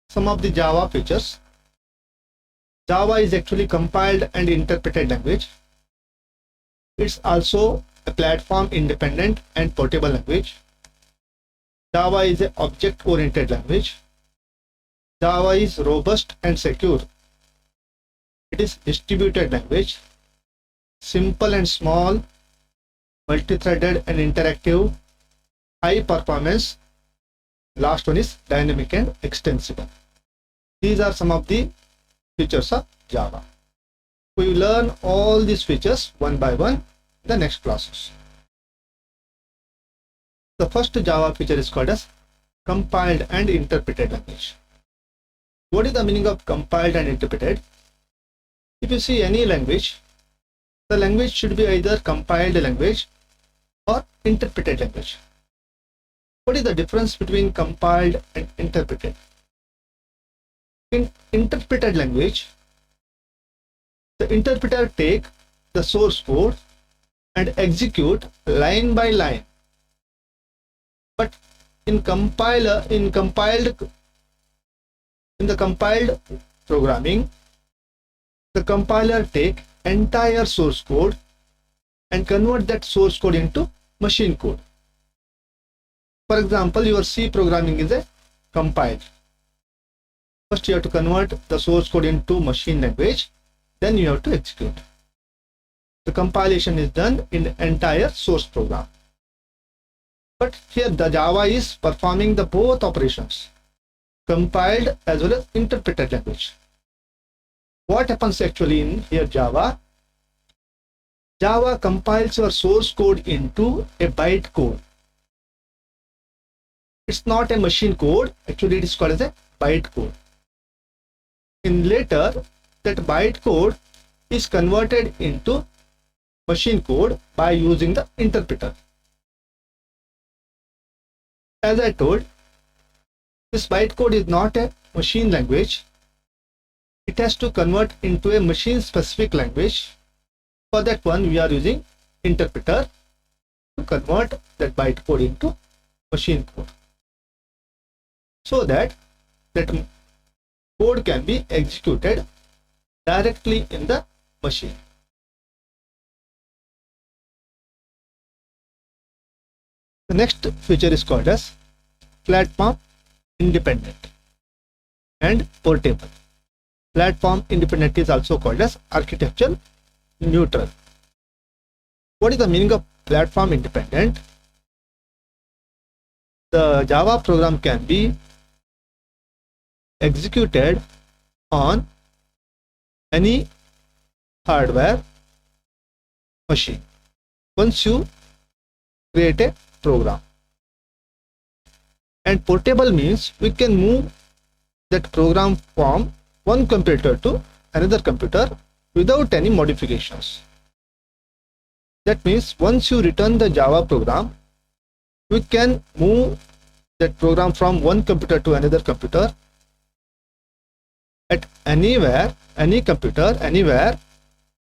some of the Java features. Java is actually compiled and interpreted language. It's also a platform independent and portable language. Java is an object oriented language. Java is robust and secure. It is distributed language, simple and small, multi-threaded and interactive, high performance. Last one is dynamic and extensible. These are some of the features of Java. We will learn all these features one by one in the next classes. The first Java feature is called as compiled and interpreted language. What is the meaning of compiled and interpreted? If you see any language, the language should be either compiled language or interpreted language. What is the difference between compiled and interpreted? In interpreted language, the interpreter take the source code and execute line by line. But in the compiled programming, the compiler take entire source code and convert that source code into machine code. For example, your C programming is a compiled. First you have to convert the source code into machine language, then you have to execute. The compilation is done in the entire source program. But here the Java is performing the both operations, compiled as well as interpreted language. What happens actually in here Java? Java compiles your source code into a byte code. It's not a machine code, actually it is called as a byte code. In later, that byte code is converted into machine code by using the interpreter. As I told, this byte code is not a machine language. It has to convert into a machine specific language. For that one, we are using interpreter to convert that byte code into machine code, so that code can be executed directly in the machine. The next feature is called as platform independent and portable. Platform independent is also called as architecture neutral. What is the meaning of platform independent? The Java program can be executed on any hardware machine once you create a program. And portable means we can move that program from one computer to another computer without any modifications. That means once you return the Java program, we can move that program from one computer to another computer at anywhere, any computer, anywhere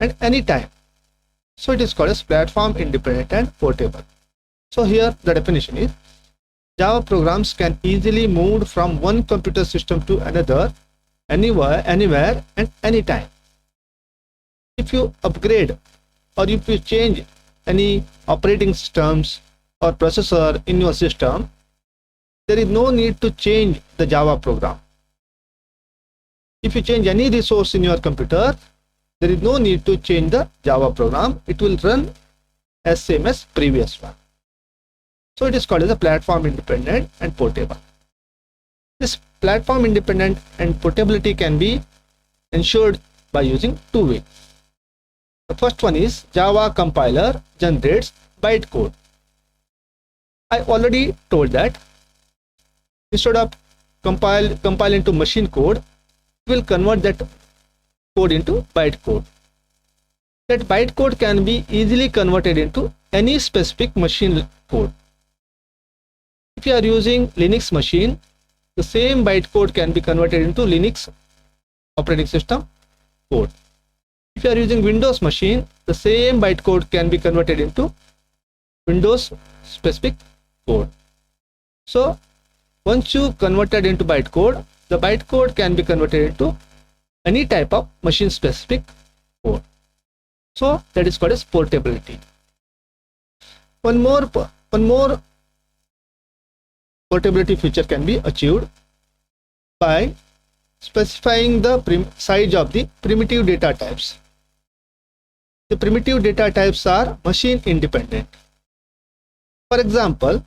and any time. So it is called as platform independent and portable. So here the definition is Java programs can easily move from one computer system to another, anywhere and anytime. If you upgrade or if you change any operating systems or processor in your system, there is no need to change the Java program. If you change any resource in your computer, there is no need to change the Java program. It will run as same as previous one. So it is called as a platform independent and portable. This platform independent and portability can be ensured by using two ways. The first one is Java compiler generates byte code. I already told that instead of compile into machine code, it will convert that code into byte code. That byte code can be easily converted into any specific machine code. If you are using Linux machine, the same byte code can be converted into Linux operating system code. If you are using Windows machine, the same byte code can be converted into Windows specific code. So once you converted into byte code, the bytecode can be converted into any type of machine specific code. So that is called as portability. One more portability feature can be achieved by specifying the size of the primitive data types. The primitive data types are machine independent. For example,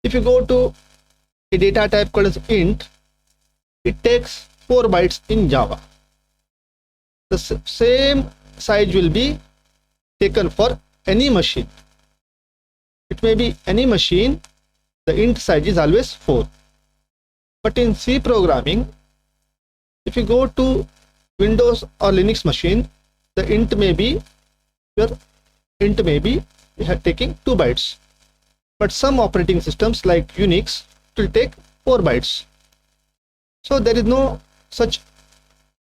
if you go to a data type called as int, it takes 4 bytes in Java. The same size will be taken for any machine. It may be any machine, the int size is always 4. But in C programming, if you go to Windows or Linux machine, the int may be taking 2 bytes. But some operating systems like Unix will take 4 bytes. So there is no such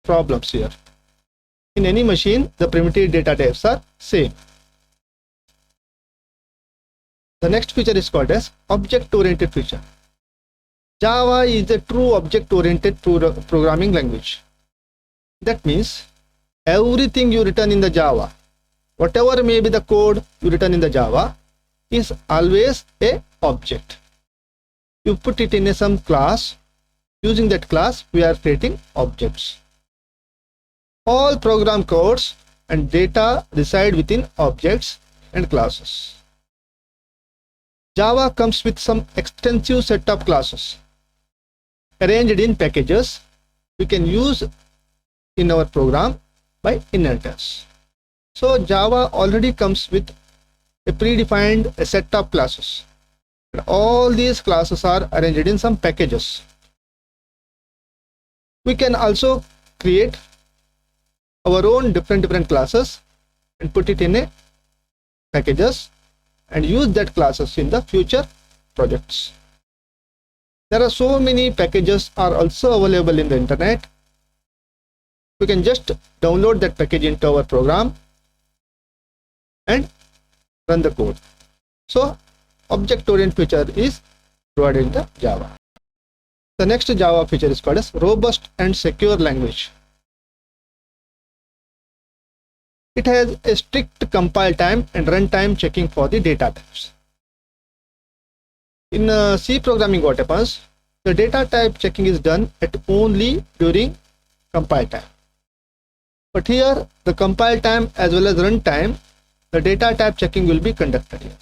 problems here. In any machine, the primitive data types are same. The next feature is called as object-oriented feature. Java is a true object-oriented programming language. That means everything you written in the Java, whatever may be the code you written in the Java, is always a object. You put it in some class. Using that class, we are creating objects. All program codes and data reside within objects and classes. Java comes with some extensive set of classes arranged in packages we can use in our program by inheritance. So Java already comes with a predefined set of classes. And all these classes are arranged in some packages. We can also create our own different classes and put it in a packages and use that classes in the future projects. There are so many packages are also available in the internet. We can just download that package into our program and run the code. So object-oriented feature is provided in the Java. The next Java feature is called as robust and secure language. It has a strict compile time and runtime checking for the data types. In C programming, what happens? The data type checking is done at only during compile time. But here, the compile time as well as runtime, the data type checking will be conducted here.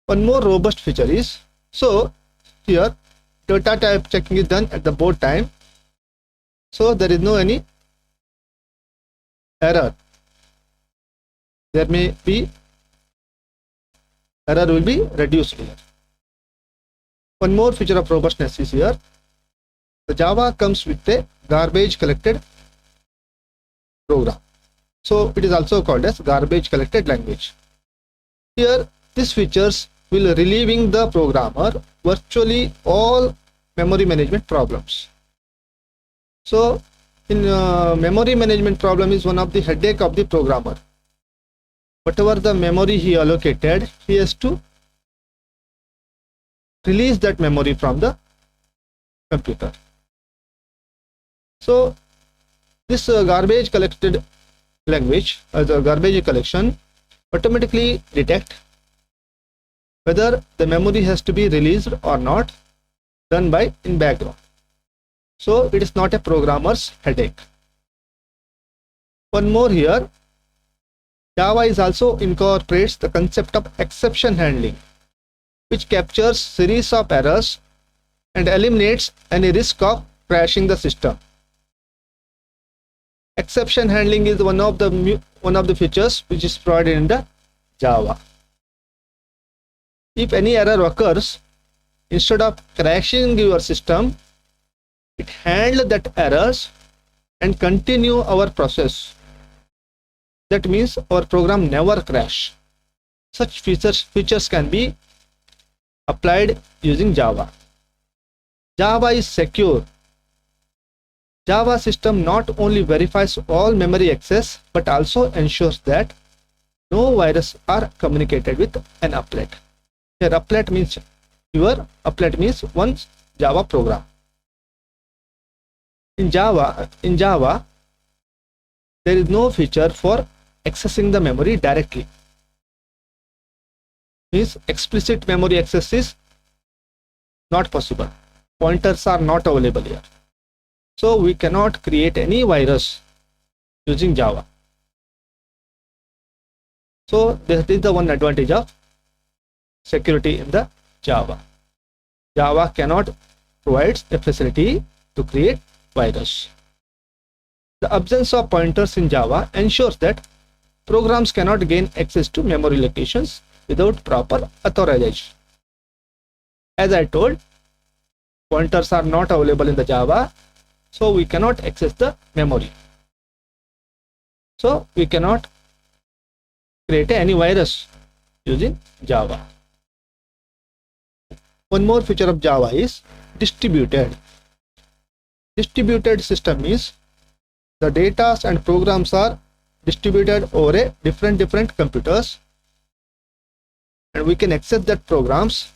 One more robust feature is, so here data type checking is done at the both time. So there is no any error. There may be error will be reduced here. One more feature of robustness is here. The Java comes with a garbage collected program. So it is also called as garbage collected language. Here these features will relieving the programmer virtually all memory management problems. So in memory management problem is one of the headache of the programmer. Whatever the memory he allocated, he has to release that memory from the computer. So this garbage collected language as a garbage collection automatically detect whether the memory has to be released or not, done by in background. So it is not a programmer's headache. One more here, Java is also incorporates the concept of exception handling, which captures series of errors and eliminates any risk of crashing the system. Exception handling is one of the features which is provided in the Java. If any error occurs, instead of crashing your system, it handles that errors and continue our process. That means our program never crash. Such features can be applied using Java. Java is secure. Java system not only verifies all memory access but also ensures that no virus are communicated with an applet. Here applet means one Java program. In Java, there is no feature for accessing the memory directly. Means explicit memory access is not possible. Pointers are not available here. So we cannot create any virus using Java. So that is the one advantage of security in the Java. Java cannot provide a facility to create virus. The absence of pointers in Java ensures that programs cannot gain access to memory locations without proper authorization. As I told, pointers are not available in the Java, so we cannot access the memory. So we cannot create any virus using Java. One more feature of Java is distributed. Distributed system means the data and programs are distributed over a different computers, and we can access that programs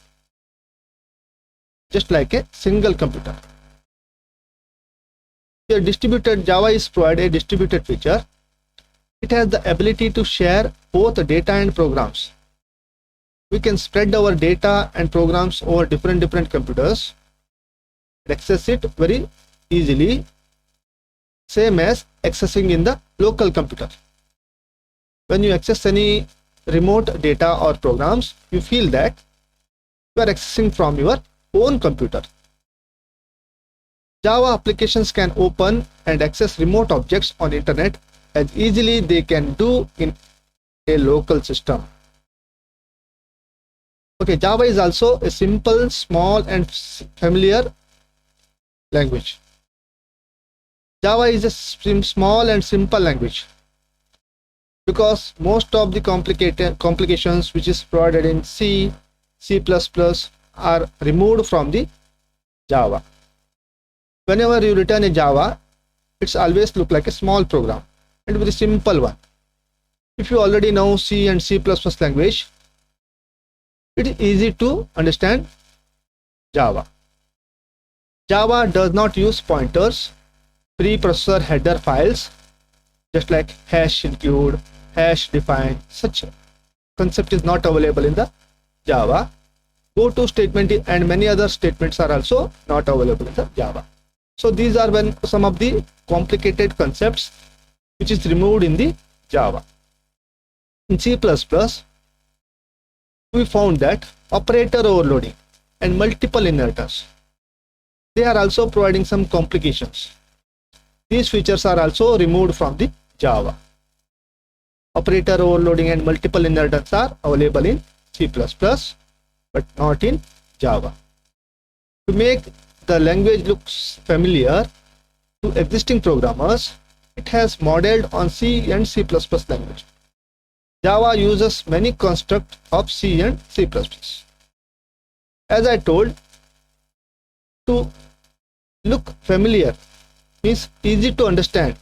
just like a single computer. Here distributed Java is provided a distributed feature. It has the ability to share both data and programs. We can spread our data and programs over different computers and access it very easily, same as accessing in the local computer. When you access any remote data or programs, you feel that you are accessing from your own computer. Java applications can open and access remote objects on internet as easily they can do in a local system. Okay, Java is also a simple, small and familiar language. Java is a small and simple language because most of the complications which is provided in C, C++ are removed from the Java. Whenever you return a Java, it's always look like a small program and very simple one. If you already know C and C++ language, it is easy to understand Java. Java does not use pointers, preprocessor header files, just like hash include, hash define. Such concept is not available in the Java. Go to statement and many other statements are also not available in the Java. So these are some of the complicated concepts which is removed in the Java. In C++, we found that operator overloading and multiple inheritance, they are also providing some complications. These features are also removed from the Java. Operator overloading and multiple inheritance are available in C++, but not in Java. To make the language looks familiar to existing programmers, it has modeled on C and C++ language. Java uses many constructs of C and C++. As I told, to look familiar means easy to understand.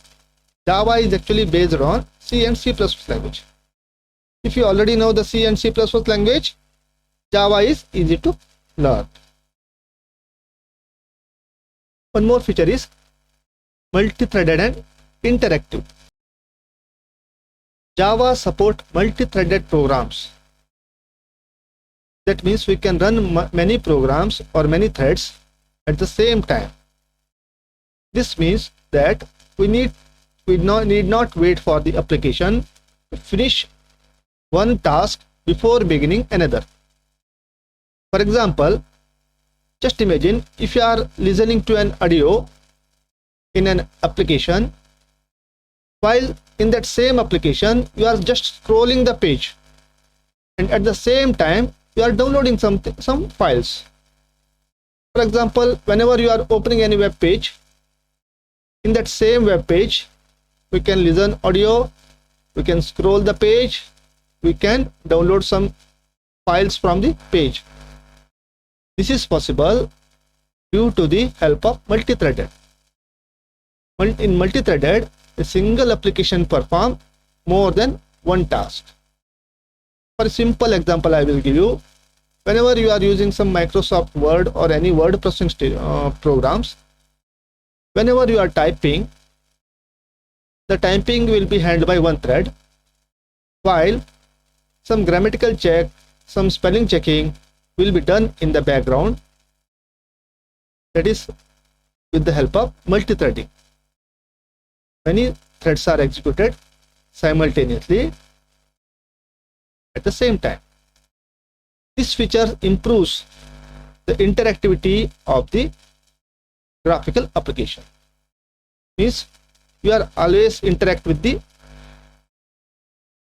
Java is actually based on C and C++ language. If you already know the C and C++ language, Java is easy to learn. One more feature is multi-threaded and interactive. Java support multi-threaded programs. That means we can run many programs or many threads at the same time. This means that we need not wait for the application to finish one task before beginning another. For example, just imagine if you are listening to an audio in an application, while in that same application you are just scrolling the page, and at the same time you are downloading some files. For example, whenever you are opening any web page, in that same web page we can listen audio, we can scroll the page, we can download some files from the page. This is possible due to the help of multi-threaded. In multi-threaded, a single application performs more than one task. For a simple example I will give you, whenever you are using some Microsoft Word or any word processing programs, Whenever you are typing, the typing will be handled by one thread, while some grammatical check, some spelling checking will be done in the background, that is with the help of multi-threading. Many threads are executed simultaneously at the same time. This feature improves the interactivity of the graphical application. Means you are always interact with the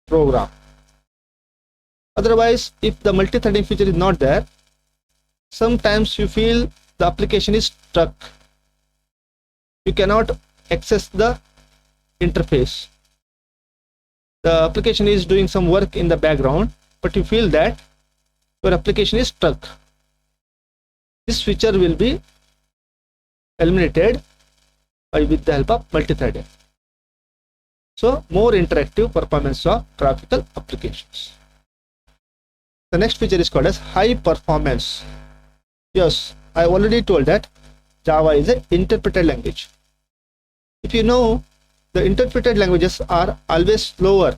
program. Otherwise, if the multi-threading feature is not there, sometimes you feel the application is stuck. You cannot access the interface. The application is doing some work in the background, but you feel that your application is stuck. This feature will be eliminated with the help of multi-threading. So more interactive performance of graphical applications. The next feature is called as high performance. Yes, I already told that Java is an interpreted language. If you know, the interpreted languages are always slower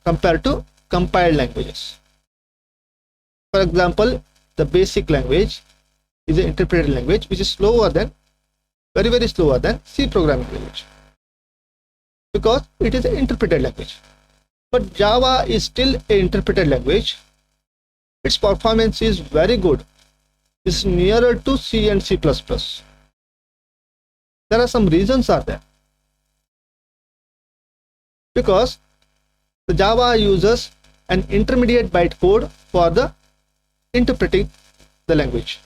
compared to compiled languages. For example, the basic language is an interpreted language which is slower than, very slower than C programming language, because it is an interpreted language. But Java is still an interpreted language. Its performance is very good. It's nearer to C and C++. There are some reasons are there. Because the Java uses an intermediate bytecode for the interpreting the language.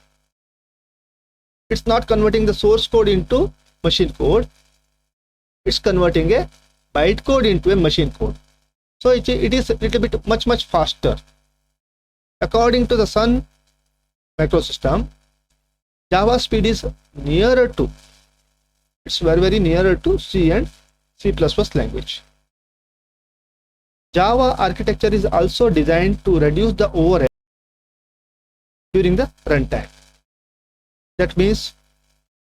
It's not converting the source code into machine code. It's converting a bytecode into a machine code. So it is a little bit much faster. According to the Sun microsystem, Java speed is nearer to, it's very nearer to C and C++ language. Java architecture is also designed to reduce the overhead during the runtime. That means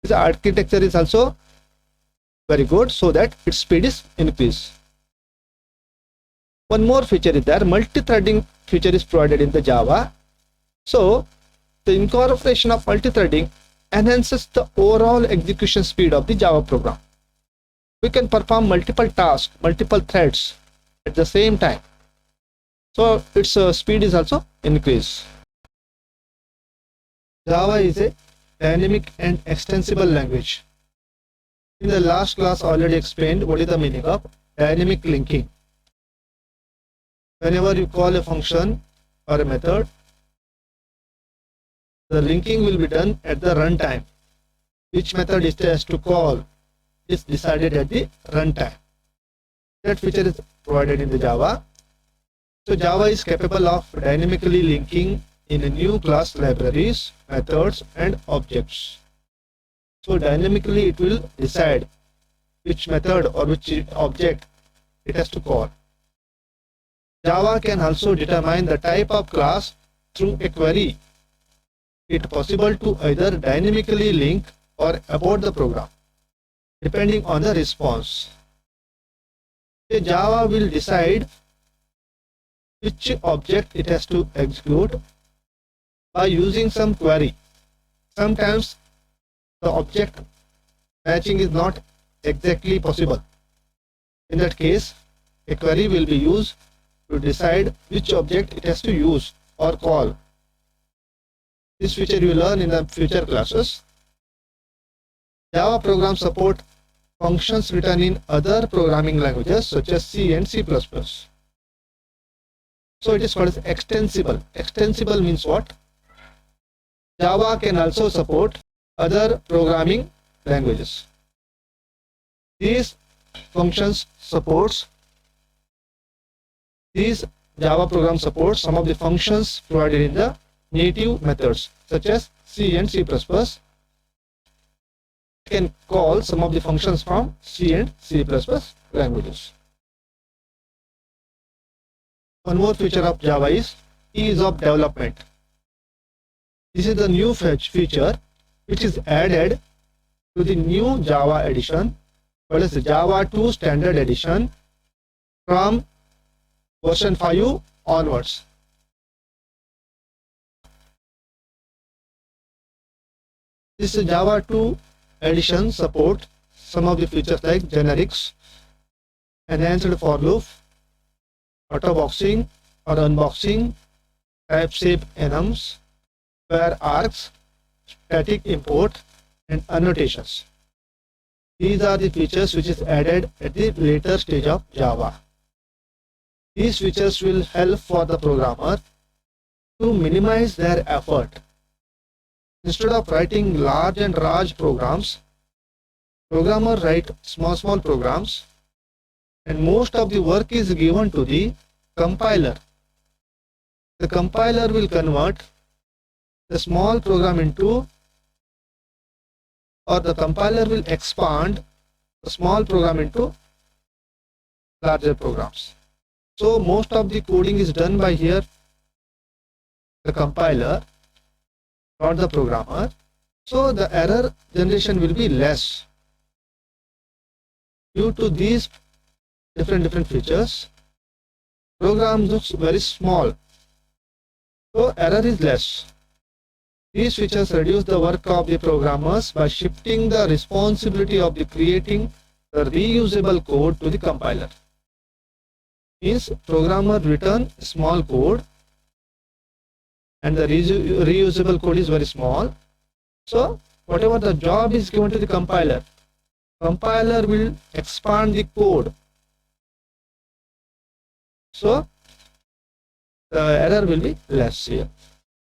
this architecture is also very good so that its speed is increased. One more feature is there, multi-threading feature is provided in the Java. So the incorporation of multi-threading enhances the overall execution speed of the Java program. We can perform multiple tasks, multiple threads at the same time. So its speed is also increased. Java is a dynamic and extensible language. In the last class, I already explained what is the meaning of dynamic linking. Whenever you call a function or a method, the linking will be done at the runtime. Which method it has to call is decided at the runtime. That feature is provided in the Java. So Java is capable of dynamically linking in a new class libraries, methods and objects. So dynamically it will decide which method or which object it has to call. Java can also determine the type of class through a query. It is possible to either dynamically link or abort the program depending on the response. The Java will decide which object it has to execute by using some query. Sometimes the object matching is not exactly possible. In that case, a query will be used to decide which object it has to use or call. This feature you will learn in the future classes. Java programs support functions written in other programming languages such as C and C++. So it is called as extensible. Extensible means what? Java can also support other programming languages. These functions supports, these Java program supports some of the functions provided in the native methods such as C and C++. Can call some of the functions from C and C++ languages. One more feature of Java is ease of development. This is the new feature which is added to the new Java edition, what is the Java 2 standard edition from version 5 onwards. This Java 2 edition support some of the features like generics, enhanced for loop, auto boxing or unboxing, type shape enums, where args, static import, and annotations. These are the features which is added at the later stage of Java. These features will help for the programmer to minimize their effort. Instead of writing large and large programs, programmer write small programs, and most of the work is given to the compiler. The compiler will convert the small program into, or the compiler will expand the small program into larger programs. So most of the coding is done by here, the compiler, not the programmer. So the error generation will be less. Due to these different features, program looks very small, so error is less. These features reduce the work of the programmers by shifting the responsibility of the creating the reusable code to the compiler. Means programmer return small code and the reusable code is very small. So whatever the job is given to the compiler, compiler will expand the code. So the error will be less here.